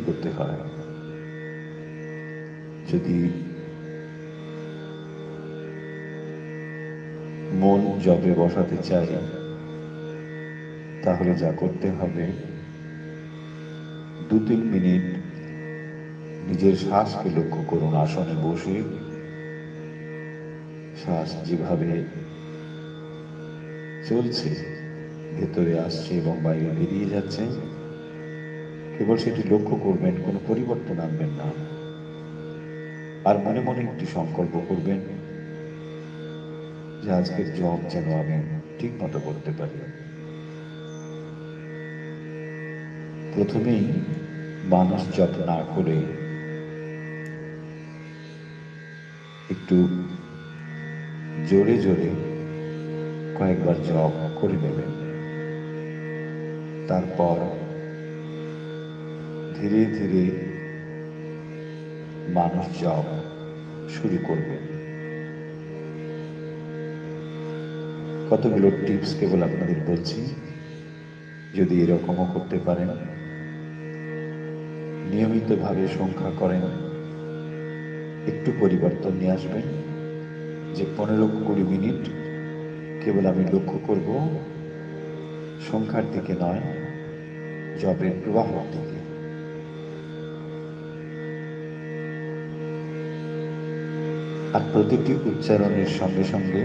করতে হয়। যদি মন জপে বসাতে চাই, তাহলে যা করতে হবে, 2-3 মিনিট নিজের শ্বাসকে লক্ষ্য করুন। আসনে বসে শ্বাস যেভাবে চলছে, ভেতরে আসছে এবং বাইরে বেরিয়ে যাচ্ছে, কেবল সেটি লক্ষ্য করবেন, কোনো পরিবর্তন আনবেন না। আর মনে মনে একটি সংকল্প করবেন যে আজকের জপ যেন আমি ঠিক মতো করতে পারি। প্রথমেই মানস জপ না করে একটু জোরে জোরে কয়েকবার জপ করে নেবেন। তারপর ধীরে ধীরে মানস জপ শুরু করবেন। কতগুলো টিপস কেবল আপনাদের বলছি, যদি এরকমও করতে পারেন, নিয়মিতভাবে সংখ্যা করেন, একটু পরিবর্তন নিয়ে আসবেন যে 15-20 মিনিট কেবল আমি লক্ষ্য করব সংখ্যার দিকে নয়, জপের প্রবাহের দিকে। আর প্রতিটি উচ্চারণের সঙ্গে সঙ্গে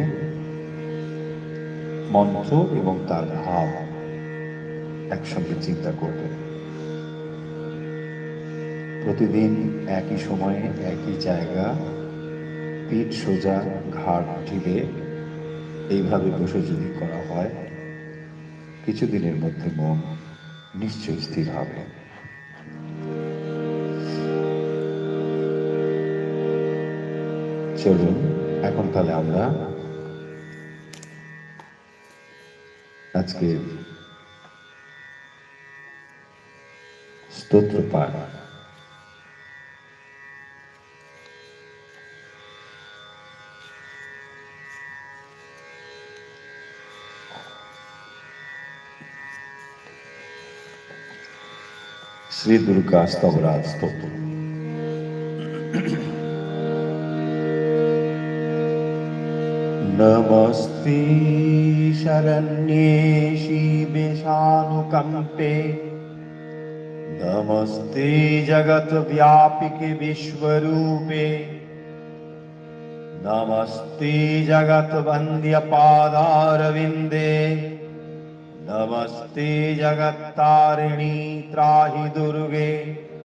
মন্ত্র এবং তার ভাব একসঙ্গে চিন্তা করবেন। প্রতিদিন একই সময়ে একই জায়গা, পিঠ সোজা, ঘাড় ঢিলে এইভাবে বসে যদি করা হয়, কিছুদিনের মধ্যে মন নিশ্চয়ই স্থির হবে। চলুন এখন তাহলে আমরা আজকে স্তোত্র পাঠ, শ্রী দুর্গা স্তবরাজ স্তোত্র। नमस्ते शरण्ये शिवे सानुकंपे, नमस्ते जगत व्यापिके विश्वरूपे, नमस्ते जगत वंद्य पादारविंदे, नमस्ते जगत तारिणी त्राहि दुर्गे,